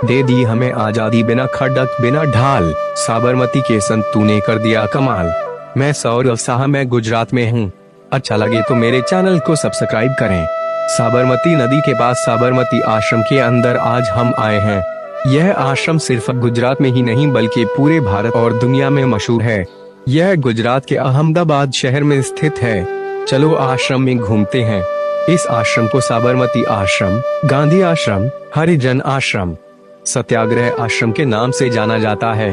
दे दी हमें आजादी बिना खड़क बिना ढाल, साबरमती के संत तूने कर दिया कमाल। मैं सौरव शाह, मैं गुजरात में हूँ। अच्छा लगे तो मेरे चैनल को सब्सक्राइब करें। साबरमती नदी के पास साबरमती आश्रम के अंदर आज हम आए हैं। यह आश्रम सिर्फ गुजरात में ही नहीं बल्कि पूरे भारत और दुनिया में मशहूर है। यह गुजरात के अहमदाबाद शहर में स्थित है। चलो आश्रम में घूमते हैं। इस आश्रम को साबरमती आश्रम, गांधी आश्रम, हरिजन आश्रम, सत्याग्रह आश्रम के नाम से जाना जाता है।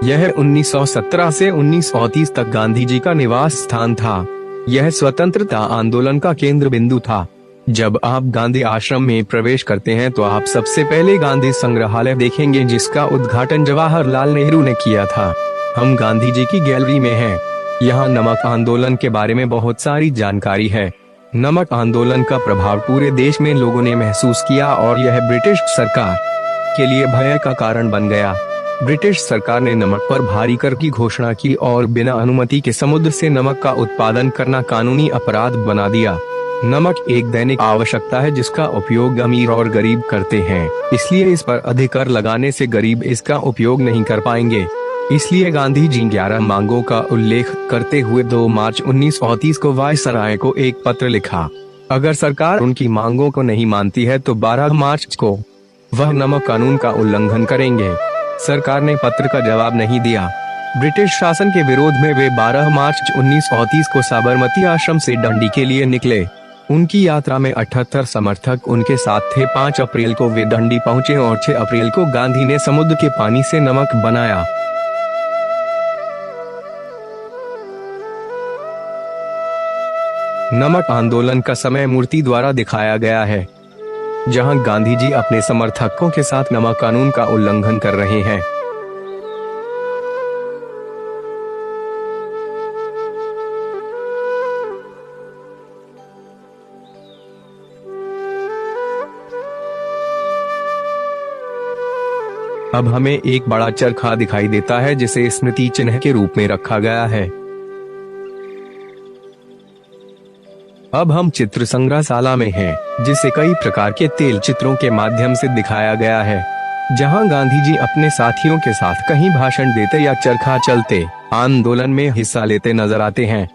यह 1917 से 1930 तक गांधी जी का निवास स्थान था। यह स्वतंत्रता आंदोलन का केंद्र बिंदु था। जब आप गांधी आश्रम में प्रवेश करते हैं तो आप सबसे पहले गांधी संग्रहालय देखेंगे, जिसका उद्घाटन जवाहरलाल नेहरू ने किया था। हम गांधी जी की गैलरी में हैं। यहाँ नमक आंदोलन के बारे में बहुत सारी जानकारी है। नमक आंदोलन का प्रभाव पूरे देश में लोगों ने महसूस किया और यह ब्रिटिश सरकार के लिए भय का कारण बन गया। ब्रिटिश सरकार ने नमक पर भारी कर की घोषणा की और बिना अनुमति के समुद्र से नमक का उत्पादन करना कानूनी अपराध बना दिया। नमक एक दैनिक आवश्यकता है जिसका उपयोग अमीर और गरीब करते हैं, इसलिए इस पर अधिक कर लगाने से गरीब इसका उपयोग नहीं कर पाएंगे। इसलिए गांधी जी 11 मांगों का उल्लेख करते हुए 2 मार्च 1930 को वायसराय को एक पत्र लिखा। अगर सरकार उनकी मांगों को नहीं मानती है तो 12 मार्च को वह नमक कानून का उल्लंघन करेंगे। सरकार ने पत्र का जवाब नहीं दिया। ब्रिटिश शासन के विरोध में वे 12 मार्च 1930 को साबरमती आश्रम से डंडी के लिए निकले। उनकी यात्रा में 78 समर्थक उनके साथ थे। 5 अप्रैल को वे डंडी पहुंचे और 6 अप्रैल को गांधी ने समुद्र के पानी से नमक बनाया। नमक आंदोलन का समय मूर्ति द्वारा दिखाया गया है, जहां गांधी जी अपने समर्थकों के साथ नमक कानून का उल्लंघन कर रहे हैं। अब हमें एक बड़ा चरखा दिखाई देता है जिसे स्मृति चिन्ह के रूप में रखा गया है। अब हम चित्र संग्रहशाला में हैं, जिसे कई प्रकार के तेल चित्रों के माध्यम से दिखाया गया है, जहां गांधी जी अपने साथियों के साथ कहीं भाषण देते या चरखा चलते आंदोलन में हिस्सा लेते नजर आते हैं।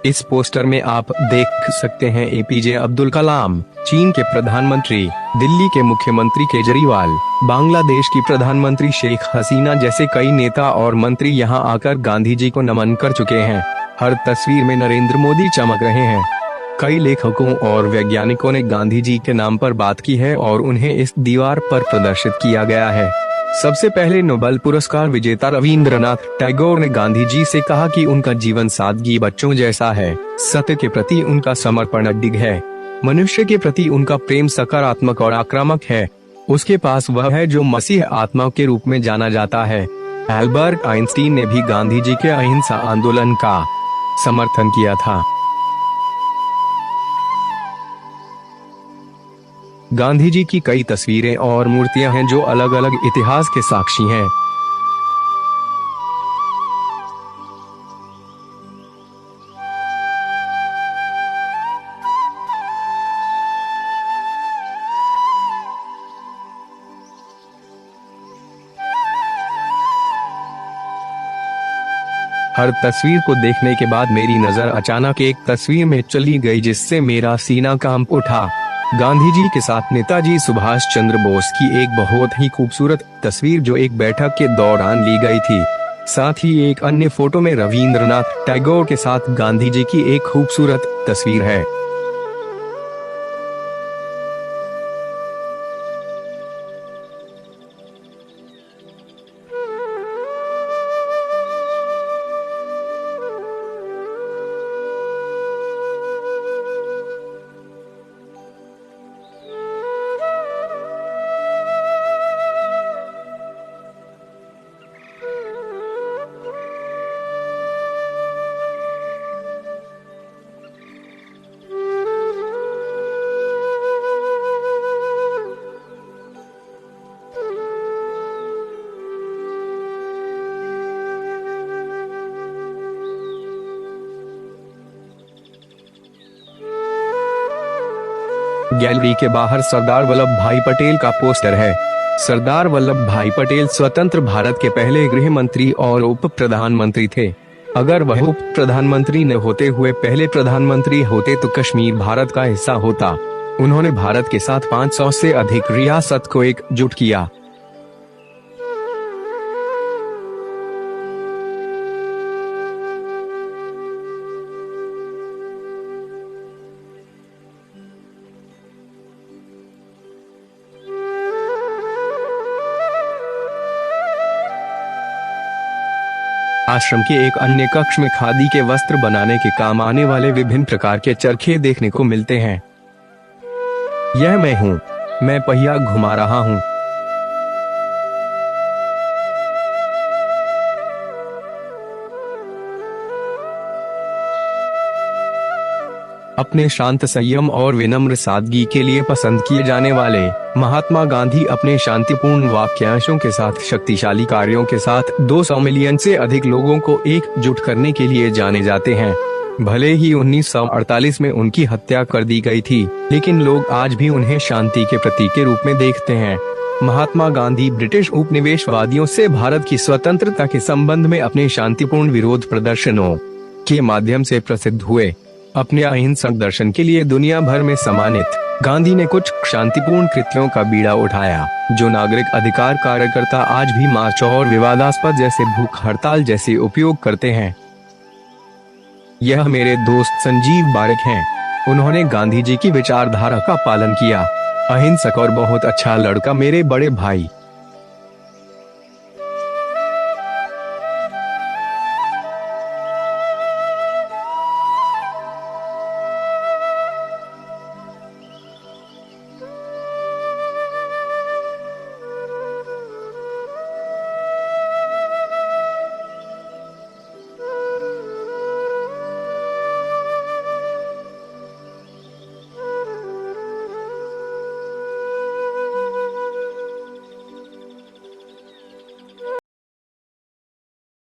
इस पोस्टर में आप देख सकते हैं एपीजे अब्दुल कलाम, चीन के प्रधानमंत्री, दिल्ली के मुख्यमंत्री केजरीवाल, बांग्लादेश की प्रधानमंत्री शेख हसीना जैसे कई नेता और मंत्री यहां आकर गांधी जी को नमन कर चुके हैं। हर तस्वीर में नरेंद्र मोदी चमक रहे हैं। कई लेखकों और वैज्ञानिकों ने गांधी जी के नाम पर बात की है और उन्हें इस दीवार पर प्रदर्शित किया गया है। सबसे पहले नोबेल पुरस्कार विजेता रविंद्रनाथ टैगोर ने गांधी जी से कहा कि उनका जीवन सादगी बच्चों जैसा है, सत्य के प्रति उनका समर्पण अडिग है, मनुष्य के प्रति उनका प्रेम सकारात्मक और आक्रामक है। उसके पास वह है जो मसीह आत्मा के रूप में जाना जाता है। एल्बर्ट आइंस्टीन ने भी गांधी जी के अहिंसा आंदोलन का समर्थन किया था। गांधी जी की कई तस्वीरें और मूर्तियां हैं जो अलग अलग इतिहास के साक्षी हैं। हर तस्वीर को देखने के बाद मेरी नजर अचानक एक तस्वीर में चली गई जिससे मेरा सीना कांप उठा। गांधी जी के साथ नेताजी सुभाष चंद्र बोस की एक बहुत ही खूबसूरत तस्वीर जो एक बैठक के दौरान ली गई थी। साथ ही एक अन्य फोटो में रविंद्रनाथ टैगोर के साथ गांधी जी की एक खूबसूरत तस्वीर है। गैलरी के बाहर सरदार वल्लभ भाई पटेल का पोस्टर है। सरदार वल्लभ भाई पटेल स्वतंत्र भारत के पहले गृह मंत्री और उप प्रधानमंत्री थे। अगर वह उप प्रधानमंत्री न होते हुए पहले प्रधानमंत्री होते तो कश्मीर भारत का हिस्सा होता। उन्होंने भारत के साथ 500 से अधिक रियासत को एकजुट किया। आश्रम के एक अन्य कक्ष में खादी के वस्त्र बनाने के काम आने वाले विभिन्न प्रकार के चरखे देखने को मिलते हैं। यह मैं हूँ, मैं पहिया घुमा रहा हूँ। अपने शांत संयम और विनम्र सादगी के लिए पसंद किए जाने वाले महात्मा गांधी अपने शांतिपूर्ण वाक्यांशों के साथ शक्तिशाली कार्यों के साथ 200 मिलियन से अधिक लोगों को एकजुट करने के लिए जाने जाते हैं। भले ही 1948 में उनकी हत्या कर दी गई थी, लेकिन लोग आज भी उन्हें शांति के प्रतीक के रूप में देखते हैं। महात्मा गांधी ब्रिटिश उपनिवेशवादियों से भारत की स्वतंत्रता के संबंध में अपने शांतिपूर्ण विरोध प्रदर्शनों के माध्यम से प्रसिद्ध हुए। अपने अहिंसक दर्शन के लिए दुनिया भर में सम्मानित गांधी ने कुछ शांतिपूर्ण कृत्यों का बीड़ा उठाया, जो नागरिक अधिकार कार्यकर्ता आज भी मार्च और विवादास्पद जैसे भूख हड़ताल जैसे उपयोग करते हैं। यह मेरे दोस्त संजीव बारिक हैं। उन्होंने गांधी जी की विचारधारा का पालन किया। अहिंसक और बहुत अच्छा लड़का मेरे बड़े भाई।